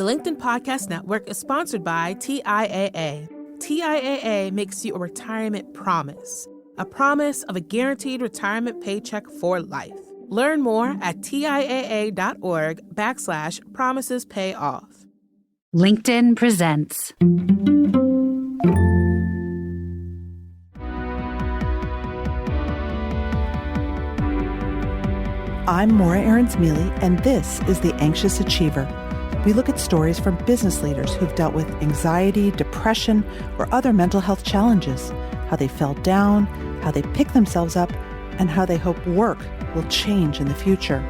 The LinkedIn Podcast Network is sponsored by TIAA. TIAA makes you a retirement promise, a promise of a guaranteed retirement paycheck for life. Learn more at TIAA.org/promises pay off. LinkedIn presents. I'm Aarons-Mele, and this is The Anxious Achiever. We look at stories from business leaders who've dealt with anxiety, depression, or other mental health challenges, how they fell down, how they pick themselves up, and how they hope work will change in the future.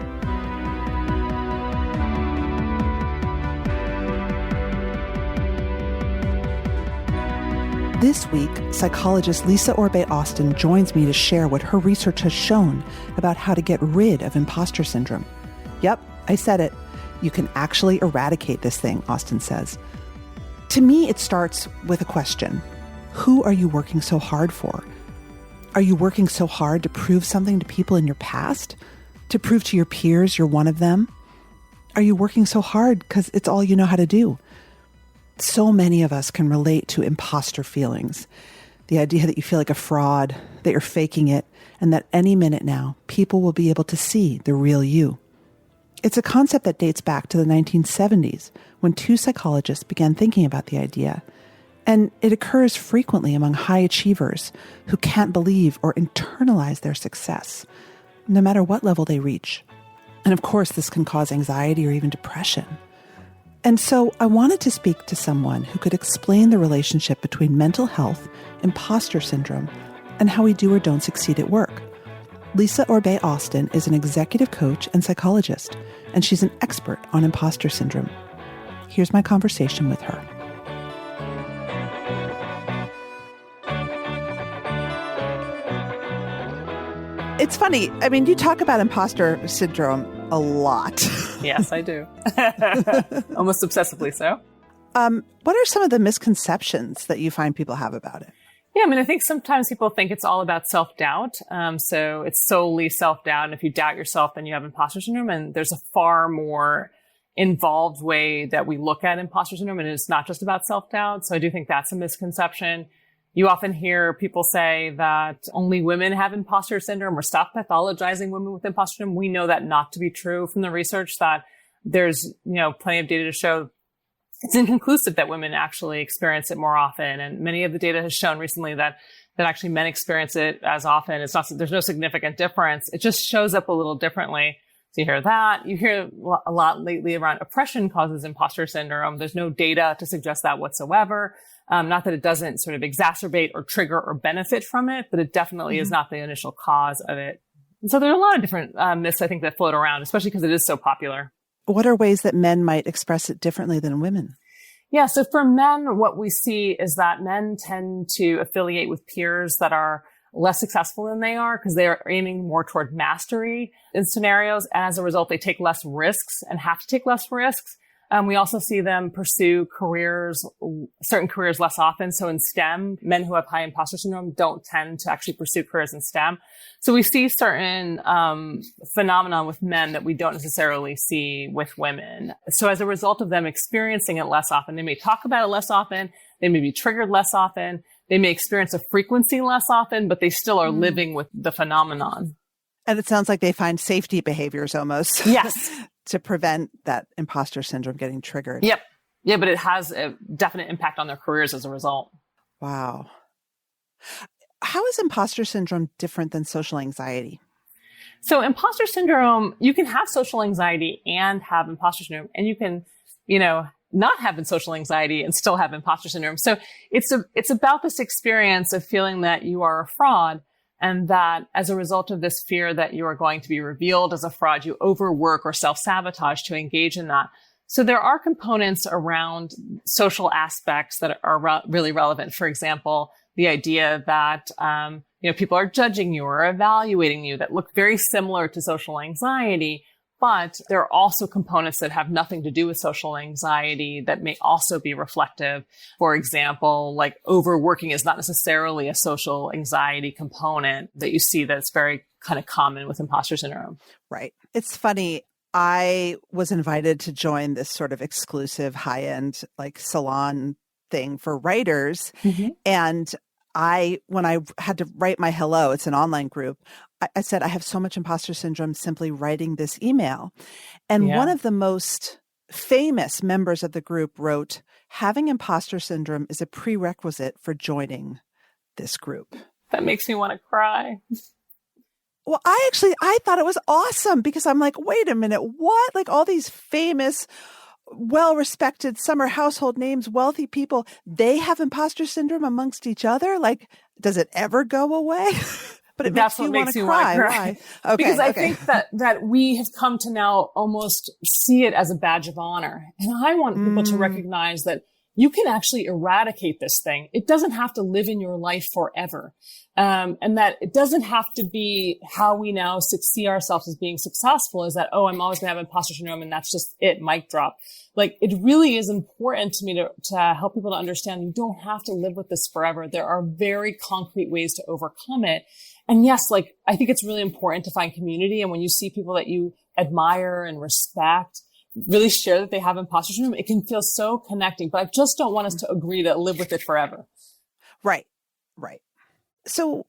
This week, psychologist Lisa Orbe-Austin joins me to share what her research has shown about how to get rid of imposter syndrome. Yep, I said it. You can actually eradicate this thing, Austin says. To me, it starts with a question. Who are you working so hard for? Are you working so hard to prove something to people in your past? To prove to your peers you're one of them? Are you working so hard because it's all you know how to do? So many of us can relate to imposter feelings. The idea that you feel like a fraud, that you're faking it, and that any minute now, people will be able to see the real you. It's a concept that dates back to the 1970s, when two psychologists began thinking about the idea. And it occurs frequently among high achievers who can't believe or internalize their success, no matter what level they reach. And of course, this can cause anxiety or even depression. And so I wanted to speak to someone who could explain the relationship between mental health, imposter syndrome, and how we do or don't succeed at work. Lisa Orbe-Austin is an executive coach and psychologist, and she's an expert on imposter syndrome. Here's my conversation with her. It's funny. I mean, you talk about imposter syndrome a lot. Yes, I do. Almost obsessively so. What are some of the misconceptions that you find people have about it? Yeah, I mean, I think sometimes people think it's all about self-doubt. So it's solely self-doubt. And if you doubt yourself, then you have imposter syndrome. And there's a far more involved way that we look at imposter syndrome. And it's not just about self-doubt. So I do think that's a misconception. You often hear people say that only women have imposter syndrome or stop pathologizing women with imposter syndrome. We know that not to be true from the research, that there's, plenty of data to show it's inconclusive that women actually experience it more often. And many of the data has shown recently that actually men experience it as often. There's no significant difference. It just shows up a little differently. So you hear that. You hear a lot lately around oppression causes imposter syndrome. There's no data to suggest that whatsoever. Not that it doesn't sort of exacerbate or trigger or benefit from it, but it definitely is not the initial cause of it. And so there are a lot of different myths, I think, that float around, especially because it is so popular. What are ways that men might express it differently than women? Yeah, so for men, what we see is that men tend to affiliate with peers that are less successful than they are because they are aiming more toward mastery in scenarios. And as a result, they take less risks and have to take less risks. We also see them pursue certain careers less often. So in STEM, men who have high imposter syndrome don't tend to actually pursue careers in STEM. So we see certain phenomena with men that we don't necessarily see with women. So as a result of them experiencing it less often, they may talk about it less often. They may be triggered less often. They may experience a frequency less often, but they still are living with the phenomenon. And it sounds like they find safety behaviors almost. Yes. To prevent that imposter syndrome getting triggered. Yep. Yeah, but it has a definite impact on their careers as a result. Wow. How is imposter syndrome different than social anxiety? So imposter syndrome, you can have social anxiety and have imposter syndrome, and you can, not have social anxiety and still have imposter syndrome. So it's about this experience of feeling that you are a fraud. And that as a result of this fear that you are going to be revealed as a fraud, you overwork or self-sabotage to engage in that. So there are components around social aspects that are really relevant. For example, the idea that, people are judging you or evaluating you that look very similar to social anxiety. But there are also components that have nothing to do with social anxiety that may also be reflective. For example, like overworking is not necessarily a social anxiety component that you see that's very kind of common with imposter syndrome. Right. It's funny. I was invited to join this sort of exclusive high-end like salon thing for writers. And when I had to write my hello, it's an online group, I said, I have so much imposter syndrome simply writing this email. And one of the most famous members of the group wrote, having imposter syndrome is a prerequisite for joining this group. That makes me want to cry. Well, I thought it was awesome because I'm like, wait a minute, what? Like all these famous, well-respected summer household names, wealthy people, they have imposter syndrome amongst each other? Like, does it ever go away? But it That's makes what you makes want you to want cry. to cry. Why? Okay, because I think that we have come to now almost see it as a badge of honor. And I want people to recognize that you can actually eradicate this thing. It doesn't have to live in your life forever. And that it doesn't have to be how we now see ourselves as being successful is that, oh, I'm always going to have imposter syndrome and that's just it, mic drop. Like it really is important to me to help people to understand you don't have to live with this forever. There are very concrete ways to overcome it. And yes, like I think it's really important to find community. And when you see people that you admire and respect, really share that they have imposter syndrome, it can feel so connecting. But I just don't want us to agree to live with it forever. Right. So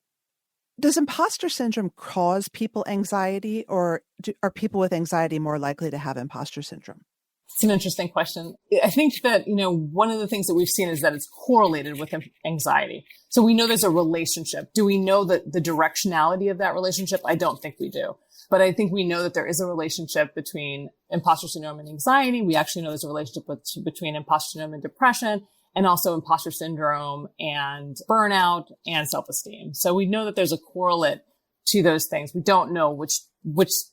does imposter syndrome cause people anxiety, or are people with anxiety more likely to have imposter syndrome? It's an interesting question. I think that, one of the things that we've seen is that it's correlated with anxiety. So we know there's a relationship. Do we know that the directionality of that relationship? I don't think we do. But I think we know that there is a relationship between imposter syndrome and anxiety. We actually know there's a relationship between imposter syndrome and depression, and also imposter syndrome and burnout and self-esteem. So we know that there's a correlate to those things. We don't know which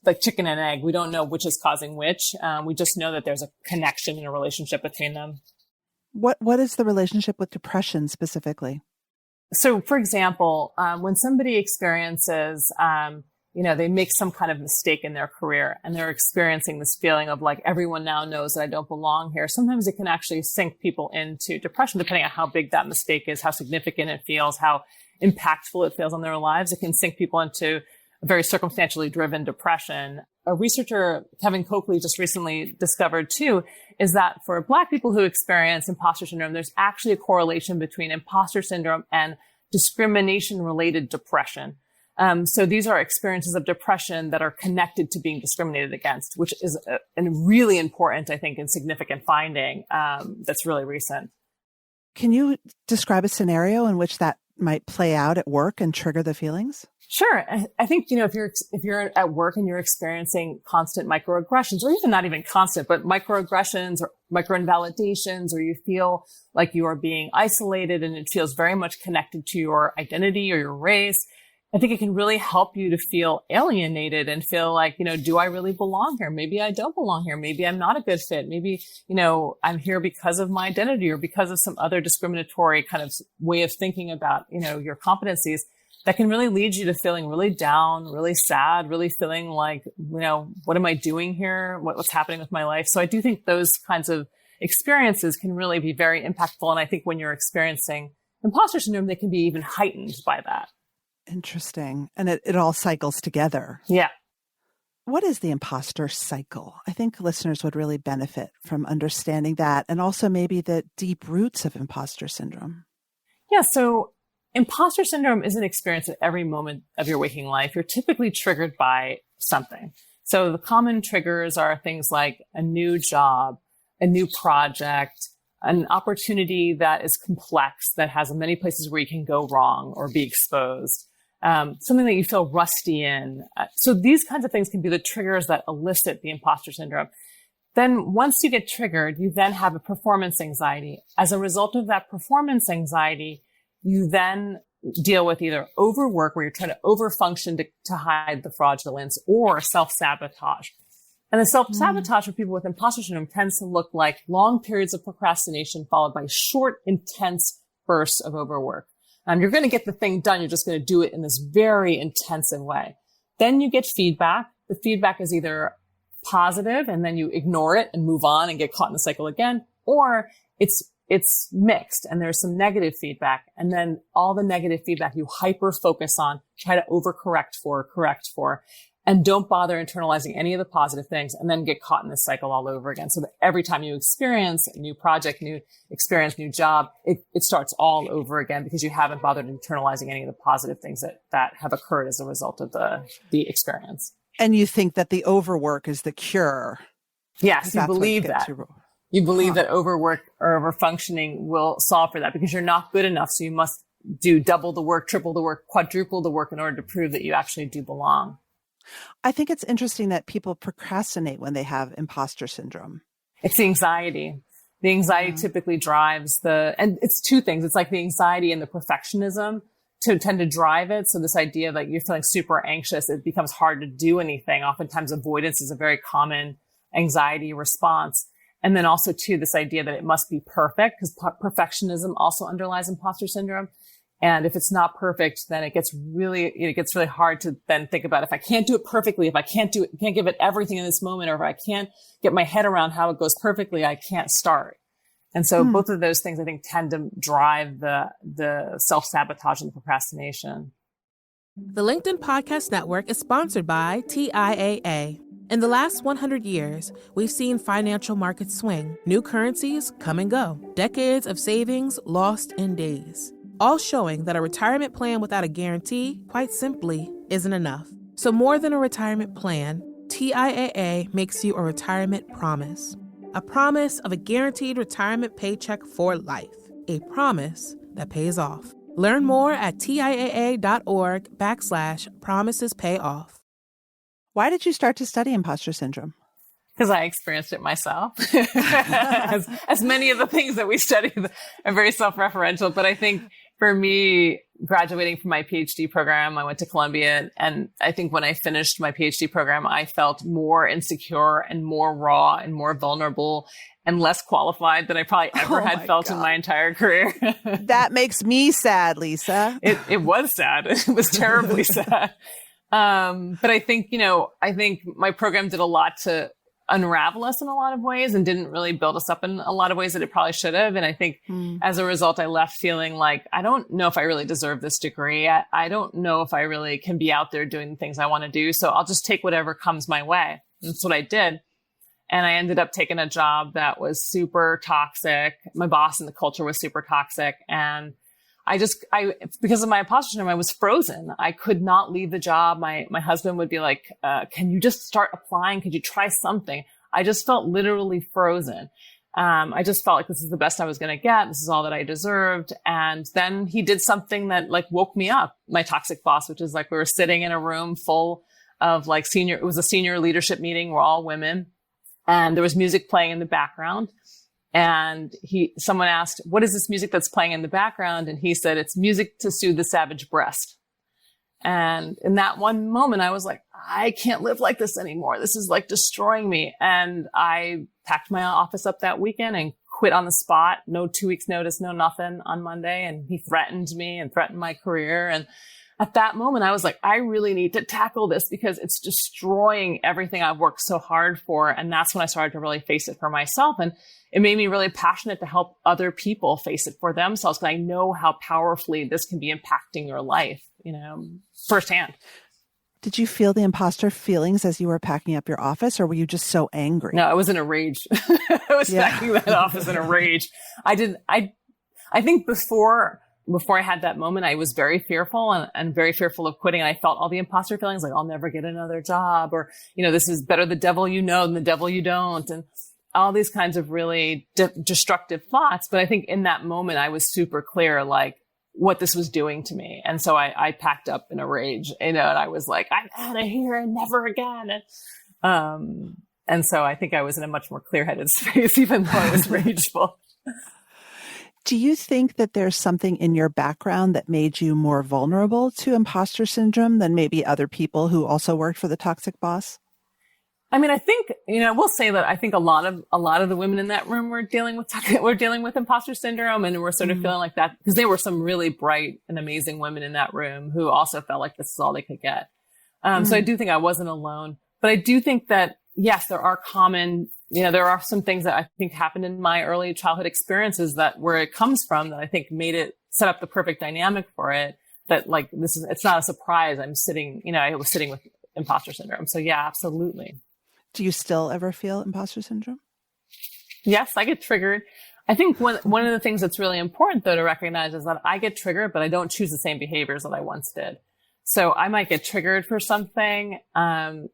like chicken and egg. We don't know which is causing which. We just know that there's a connection and a relationship between them. What is the relationship with depression specifically? So, for example, when somebody experiences, they make some kind of mistake in their career and they're experiencing this feeling of like, everyone now knows that I don't belong here. Sometimes it can actually sink people into depression, depending on how big that mistake is, how significant it feels, how impactful it feels on their lives. It can sink people into a very circumstantially driven depression. A researcher, Kevin Coakley, just recently discovered too, is that for Black people who experience imposter syndrome, there's actually a correlation between imposter syndrome and discrimination-related depression. So these are experiences of depression that are connected to being discriminated against, which is a really important, I think, and significant finding that's really recent. Can you describe a scenario in which that might play out at work and trigger the feelings? Sure. I think, if you're at work and you're experiencing constant microaggressions, or even not even constant, but microaggressions or microinvalidations, or you feel like you are being isolated and it feels very much connected to your identity or your race, I think it can really help you to feel alienated and feel like, do I really belong here? Maybe I don't belong here. Maybe I'm not a good fit. Maybe, I'm here because of my identity or because of some other discriminatory kind of way of thinking about, your competencies. That can really lead you to feeling really down, really sad, really feeling like, what am I doing here? What's happening with my life? So I do think those kinds of experiences can really be very impactful. And I think when you're experiencing imposter syndrome, they can be even heightened by that. Interesting. And it all cycles together. Yeah. What is the imposter cycle? I think listeners would really benefit from understanding that, and also maybe the deep roots of imposter syndrome. Yeah. So imposter syndrome is an experience at every moment of your waking life. You're typically triggered by something. So the common triggers are things like a new job, a new project, an opportunity that is complex, that has many places where you can go wrong or be exposed. Something that you feel rusty in. So these kinds of things can be the triggers that elicit the imposter syndrome. Then once you get triggered, you then have a performance anxiety. As a result of that performance anxiety, you then deal with either overwork, where you're trying to overfunction to hide the fraudulence, or self-sabotage. And the self-sabotage for people with imposter syndrome tends to look like long periods of procrastination followed by short, intense bursts of overwork. You're going to get the thing done. You're just going to do it in this very intensive way. Then you get feedback. The feedback is either positive and then you ignore it and move on and get caught in the cycle again, or it's mixed and there's some negative feedback. And then all the negative feedback you hyper focus on, try to overcorrect for, correct for. and don't bother internalizing any of the positive things, and then get caught in this cycle all over again. So that every time you experience a new project, new experience, new job, it starts all over again because you haven't bothered internalizing any of the positive things that have occurred as a result of the experience. And you think that the overwork is the cure? Yes, you believe that. You believe that overwork or overfunctioning will solve for that because you're not good enough. So you must do double the work, triple the work, quadruple the work in order to prove that you actually do belong. I think it's interesting that people procrastinate when they have imposter syndrome. It's the anxiety. The anxiety typically drives and it's two things. It's like the anxiety and the perfectionism to tend to drive it. So this idea that you're feeling super anxious, it becomes hard to do anything. Oftentimes avoidance is a very common anxiety response. And then also too, this idea that it must be perfect because perfectionism also underlies imposter syndrome. And if it's not perfect, then it gets really hard to then think about if I can't do it perfectly, if I can't give it everything in this moment, or if I can't get my head around how it goes perfectly, I can't start. And so both of those things, I think, tend to drive the self-sabotage and the procrastination. The LinkedIn Podcast Network is sponsored by TIAA. In the last 100 years, we've seen financial markets swing, new currencies come and go, decades of savings lost in days, all showing that a retirement plan without a guarantee, quite simply, isn't enough. So more than a retirement plan, TIAA makes you a retirement promise. A promise of a guaranteed retirement paycheck for life. A promise that pays off. Learn more at TIAA.org/promisespayoff. Why did you start to study imposter syndrome? Because I experienced it myself. as many of the things that we study are very self-referential. But I think for me, graduating from my PhD program, I went to Columbia. And I think when I finished my PhD program, I felt more insecure and more raw and more vulnerable and less qualified than I probably ever had felt in my entire career. That makes me sad, Lisa. It was sad. It was terribly sad. But I think my program did a lot to unravel us in a lot of ways and didn't really build us up in a lot of ways that it probably should have. And I think as a result, I left feeling like, I don't know if I really deserve this degree. I don't know if I really can be out there doing the things I want to do. So I'll just take whatever comes my way. That's what I did. And I ended up taking a job that was super toxic. My boss and the culture was super toxic. And because of my imposter syndrome, I was frozen. I could not leave the job. My husband would be like, can you just start applying? Could you try something? I just felt literally frozen. I just felt like this is the best I was going to get. This is all that I deserved. And then he did something that woke me up, my toxic boss, which is we were sitting in a room full of it was a senior leadership meeting. We're all women. And there was music playing in the background. And someone asked, what is this music that's playing in the background? And he said, it's music to soothe the savage breast. And in that one moment, I was like, I can't live like this anymore. This is destroying me. And I packed my office up that weekend and quit on the spot. No 2 weeks notice, no nothing on Monday. And he threatened me and threatened my career. And at that moment, I was like, I really need to tackle this because it's destroying everything I've worked so hard for. And that's when I started to really face it for myself. And it made me really passionate to help other people face it for themselves because I know how powerfully this can be impacting your life, firsthand. Did you feel the imposter feelings as you were packing up your office, or were you just so angry? No, I was in a rage. I was packing that office in a rage. I think before I had that moment, I was very fearful and very fearful of quitting. And I felt all the imposter feelings I'll never get another job, or, this is better the devil you know than the devil you don't. And all these kinds of really destructive thoughts. But I think in that moment, I was super clear, what this was doing to me. And so I packed up in a rage, and I was like, I'm out of here and never again. And so I think I was in a much more clear-headed space, even though I was rageful. Do you think that there's something in your background that made you more vulnerable to imposter syndrome than maybe other people who also worked for the toxic boss? I mean, I think, we'll say that I think a lot of the women in that room were dealing with imposter syndrome, and we're sort of feeling like that because there were some really bright and amazing women in that room who also felt like this is all they could get. So I do think I wasn't alone, but I do think that, yes, there are there are some things that I think happened in my early childhood experiences that where it comes from that I think made it set up the perfect dynamic for it. That it's not a surprise. I was sitting with imposter syndrome. So yeah, absolutely. Do you still ever feel imposter syndrome? Yes, I get triggered. I think one of the things that's really important, though, to recognize is that I get triggered, but I don't choose the same behaviors that I once did. So I might get triggered for something, and,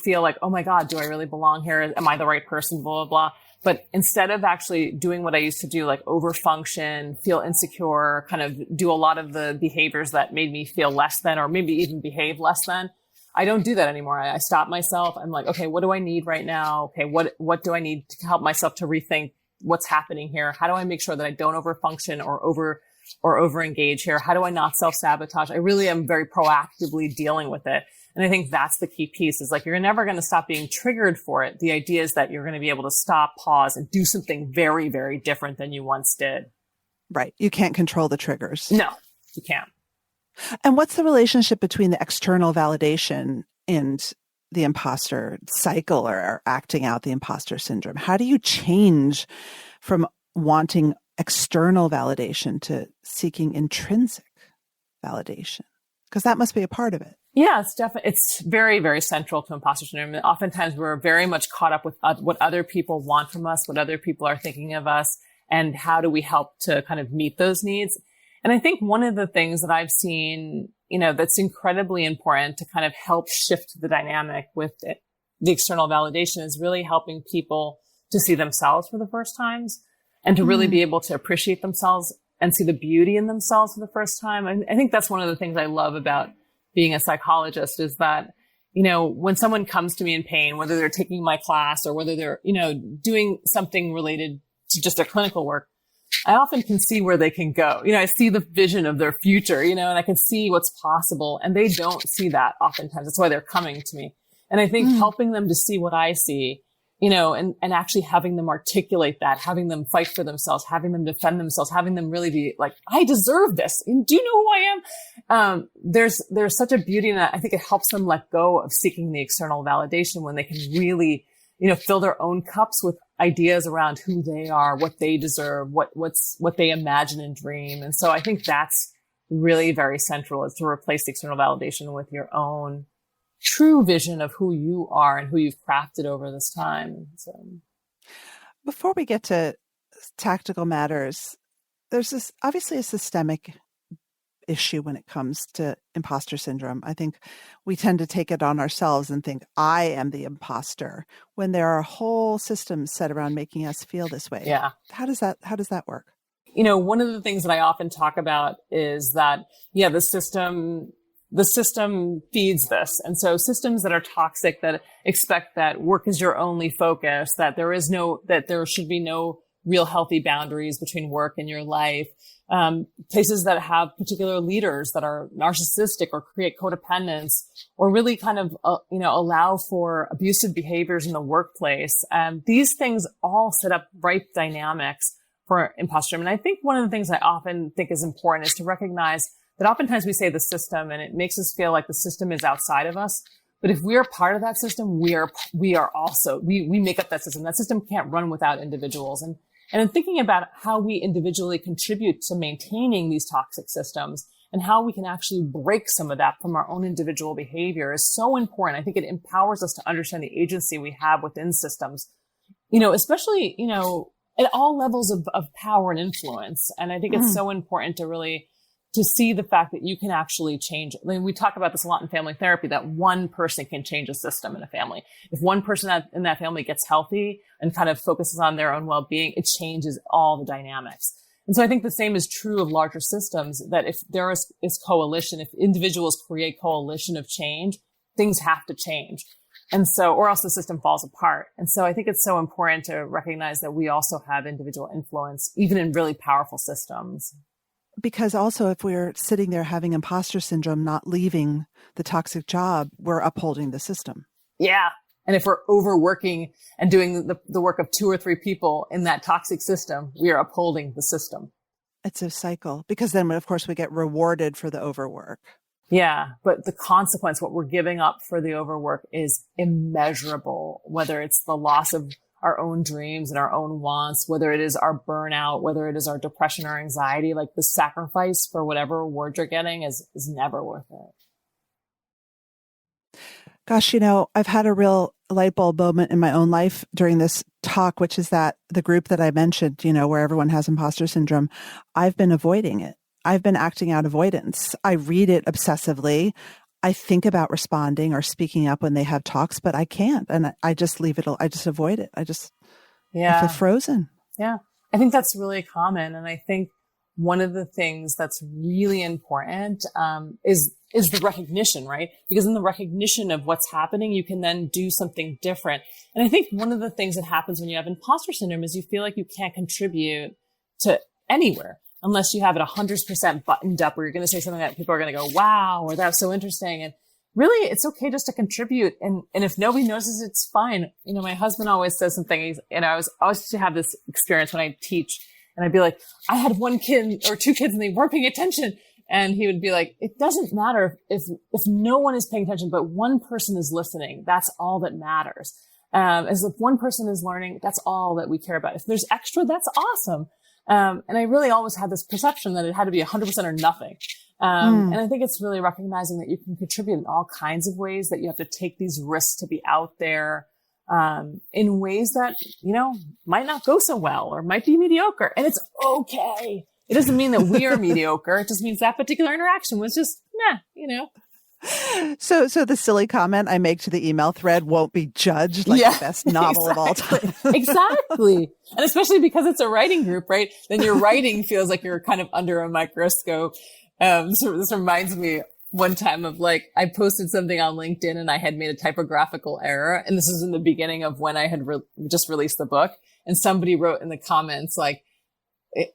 feel like, oh my God, do I really belong here? Am I the right person? Blah, blah, blah. But instead of actually doing what I used to do, like overfunction, feel insecure, kind of do a lot of the behaviors that made me feel less than, or maybe even behave less than, I don't do that anymore. I stop myself. I'm like, okay, what do I need right now? Okay, what do I need to help myself to rethink what's happening here? How do I make sure that I don't overfunction or over engage here? How do I not self-sabotage? I really am very proactively dealing with it. And I think that's the key piece, is like, you're never going to stop being triggered for it. The idea is that you're going to be able to stop, pause, and do something very, very different than you once did. Right. You can't control the triggers. No, you can't. And what's the relationship between the external validation and the imposter cycle, or acting out the imposter syndrome? How do you change from wanting external validation to seeking intrinsic validation? Because that must be a part of it. Yeah, it's very, very central to imposter syndrome. And oftentimes we're very much caught up with what other people want from us, what other people are thinking of us, and how do we help to kind of meet those needs. And I think one of the things that I've seen, that's incredibly important to kind of help shift the dynamic with the external validation is really helping people to see themselves for the first times, and to really be able to appreciate themselves and see the beauty in themselves for the first time. And I think that's one of the things I love about being a psychologist, is that, when someone comes to me in pain, whether they're taking my class or whether they're, doing something related to just their clinical work, I often can see where they can go. I see the vision of their future, and I can see what's possible, and they don't see that oftentimes. That's why they're coming to me. And I think helping them to see what I see, and actually having them articulate that, having them fight for themselves, having them defend themselves, having them really be like, I deserve this. Do you know who I am? There's such a beauty in that. I think it helps them let go of seeking the external validation when they can really, fill their own cups with ideas around who they are, what they deserve, what they imagine and dream. And so I think that's really very central, is to replace the external validation with your own true vision of who you are and who you've crafted over this time. So, before we get to tactical matters, there's this obviously a systemic issue when it comes to imposter syndrome. I think we tend to take it on ourselves and think, I am the imposter, when there are whole systems set around making us feel this way. Yeah. How does that work? One of the things that I often talk about is that, the system feeds this. And so systems that are toxic, that expect that work is your only focus, that there should be no real healthy boundaries between work and your life, places that have particular leaders that are narcissistic or create codependence, or really kind of, allow for abusive behaviors in the workplace. These things all set up ripe dynamics for imposter syndrome. And I think one of the things I often think is important is to recognize that oftentimes we say the system, and it makes us feel like the system is outside of us. But if we are part of that system, we are also, we make up that system. That system can't run without individuals. And in thinking about how we individually contribute to maintaining these toxic systems, and how we can actually break some of that from our own individual behavior, is so important. I think it empowers us to understand the agency we have within systems, especially, at all levels of power and influence. And I think it's so important to see the fact that you can actually change. I mean, we talk about this a lot in family therapy, that one person can change a system in a family. If one person in that family gets healthy and kind of focuses on their own well-being, it changes all the dynamics. And so I think the same is true of larger systems, that if there is coalition, if individuals create coalition of change, things have to change. And so, or else the system falls apart. And so I think it's so important to recognize that we also have individual influence, even in really powerful systems. Because also, if we're sitting there having imposter syndrome, not leaving the toxic job, we're upholding the system. Yeah. And if we're overworking and doing the work of 2 or 3 people in that toxic system, we are upholding the system. It's a cycle, because then, of course, we get rewarded for the overwork. Yeah. But the consequence, what we're giving up for the overwork, is immeasurable, whether it's the loss of our own dreams and our own wants, whether it is our burnout, whether it is our depression or anxiety. Like, the sacrifice for whatever reward you're getting is never worth it. Gosh, I've had a real light bulb moment in my own life during this talk, which is that the group that I mentioned, where everyone has imposter syndrome, I've been avoiding it. I've been acting out avoidance. I read it obsessively. I think about responding or speaking up when they have talks, but I can't. And I just leave it. I just avoid it. I feel frozen. Yeah. I think that's really common. And I think one of the things that's really important, is the recognition, right? Because in the recognition of what's happening, you can then do something different. And I think one of the things that happens when you have imposter syndrome is you feel like you can't contribute to anywhere unless you have it 100% buttoned up, or you're going to say something that people are going to go, wow, or that's so interesting. And really, it's okay just to contribute. And if nobody notices, it's fine. My husband always says something, and I always used to have this experience when I teach, and I'd be like, I had one kid or two kids and they weren't paying attention. And he would be like, it doesn't matter if no one is paying attention, but one person is listening. That's all that matters. As if one person is learning, that's all that we care about. If there's extra, that's awesome. And I really always had this perception that it had to be 100% or nothing. And I think it's really recognizing that you can contribute in all kinds of ways, that you have to take these risks to be out there, in ways that, might not go so well or might be mediocre. And it's okay. It doesn't mean that we are mediocre. It just means that particular interaction was just, So the silly comment I make to the email thread won't be judged like the best novel of all time. Exactly. And especially because it's a writing group, right? Then your writing feels like you're kind of under a microscope. So this reminds me one time of I posted something on LinkedIn and I had made a typographical error. And this is in the beginning of when I had just released the book. And somebody wrote in the comments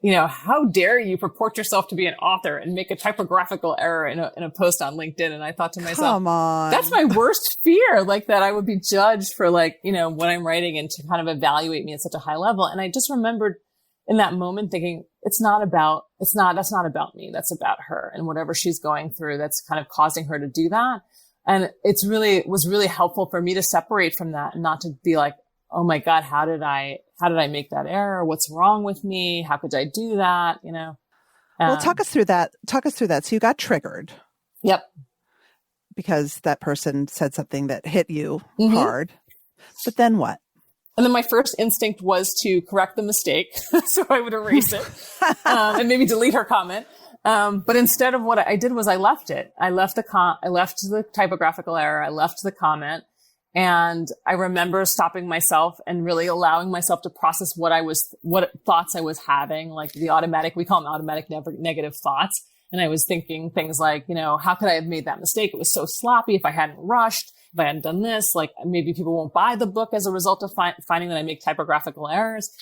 how dare you purport yourself to be an author and make a typographical error in a post on LinkedIn? And I thought to myself, come on, that's my worst fear, that I would be judged for what I'm writing and to kind of evaluate me at such a high level. And I just remembered in that moment thinking, that's not about me. That's about her and whatever she's going through that's kind of causing her to do that. And was really helpful for me to separate from that and not to be like, oh my God, how did I make that error? What's wrong with me? How could I do that? Well, talk us through that. So you got triggered. Yep. Because that person said something that hit you hard. But then what? And then my first instinct was to correct the mistake. So I would erase it, and maybe delete her comment. But instead of what I did was I left it. I left the typographical error. I left the comment. And I remember stopping myself and really allowing myself to process what thoughts I was having, we call them automatic negative thoughts. And I was thinking things like, how could I have made that mistake? It was so sloppy. If I hadn't rushed, if I hadn't done this, maybe people won't buy the book as a result of finding that I make typographical errors.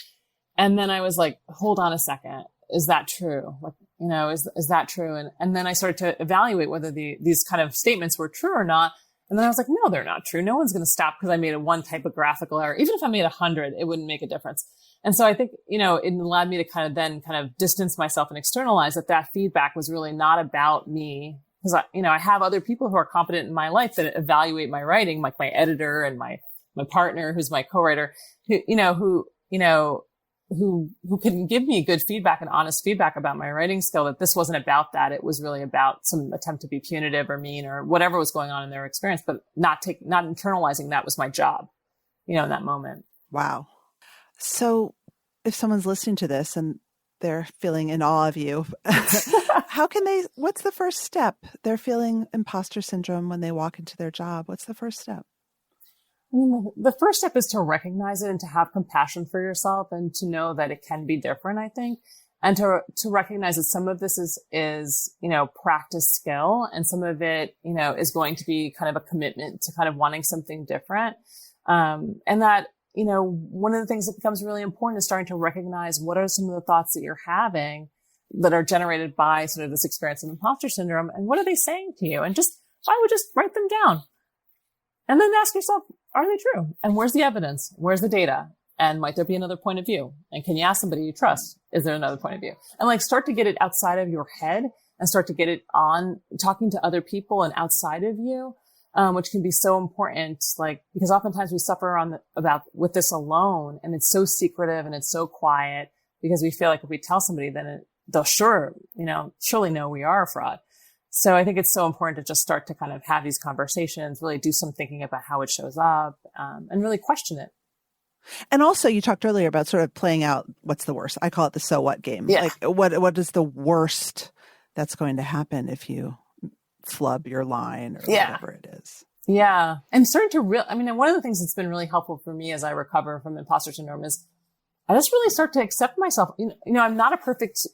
And then I was like, hold on a second. Is that true? Is that true? And then I started to evaluate whether these kind of statements were true or not. And then I was like, no, they're not true. No one's going to stop because I made one typographical error. Even if I made 100, it wouldn't make a difference. And so I think, it allowed me to kind of distance myself and externalize that feedback was really not about me. Because I have other people who are competent in my life that evaluate my writing, like my editor and my partner, who's my co-writer, who can give me good feedback and honest feedback about my writing skill, that this wasn't about that. It was really about some attempt to be punitive or mean or whatever was going on in their experience, but not internalizing that was my job, in that moment. Wow. So if someone's listening to this and they're feeling in awe of you, what's the first step? They're feeling imposter syndrome when they walk into their job. What's the first step? The first step is to recognize it and to have compassion for yourself and to know that it can be different, I think, and to recognize that some of this is, practice skill, and some of it, is going to be kind of a commitment to kind of wanting something different. And that, one of the things that becomes really important is starting to recognize what are some of the thoughts that you're having that are generated by sort of this experience of imposter syndrome, and what are they saying to you? And I would just write them down. And then ask yourself, are they true? And where's the evidence? Where's the data? And might there be another point of view? And can you ask somebody you trust, is there another point of view? And start to get it outside of your head and start to get it on talking to other people and outside of you, which can be so important. Because oftentimes we suffer with this alone, and it's so secretive and it's so quiet because we feel like if we tell somebody, then they'll surely know we are a fraud. So I think it's so important to just start to kind of have these conversations, really do some thinking about how it shows up, and really question it. And also you talked earlier about sort of playing out what's the worst. I call it the so what game. Yeah. Like what is the worst that's going to happen if you flub your line or whatever it is. Yeah. And starting to one of the things that's been really helpful for me as I recover from imposter syndrome is I just really start to accept myself. I'm not a perfect,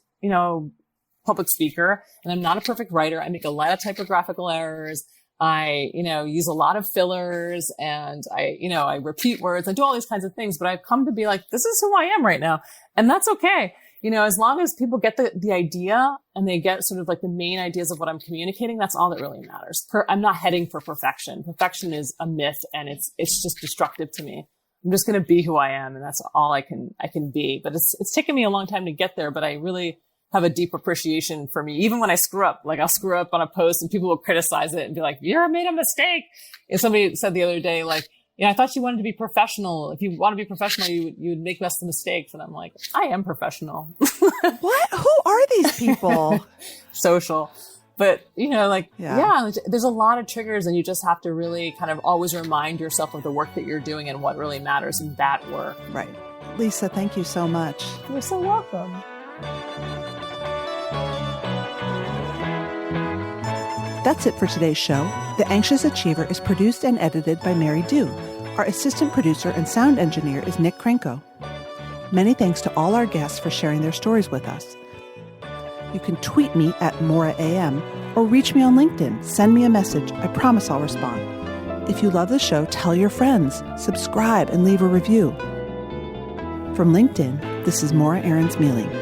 public speaker, and I'm not a perfect writer. I make a lot of typographical errors. I, use a lot of fillers, and I repeat words. I do all these kinds of things, but I've come to be like, this is who I am right now. And that's okay. As long as people get the idea and they get sort of like the main ideas of what I'm communicating, that's all that really matters. I'm not heading for perfection. Perfection is a myth, and it's just destructive to me. I'm just going to be who I am, and that's all I can be. But it's taken me a long time to get there, but I really have a deep appreciation for me. Even when I screw up, like I'll screw up on a post and people will criticize it and be like, you made a mistake. And somebody said the other day, like, I thought you wanted to be professional. If you want to be professional, you would make less mistakes. And I'm like, I am professional. What? Who are these people? Social. But, there's a lot of triggers, and you just have to really kind of always remind yourself of the work that you're doing and what really matters in that work. Right. Lisa, thank you so much. You're so welcome. That's it for today's show. The Anxious Achiever is produced and edited by Mary Dew. Our assistant producer and sound engineer is Nick Krenko. Many thanks to all our guests for sharing their stories with us. You can tweet me at MoraAM or reach me on LinkedIn. Send me a message. I promise I'll respond. If you love the show, tell your friends, subscribe, and leave a review. From LinkedIn, this is Maura Aarons-Mele.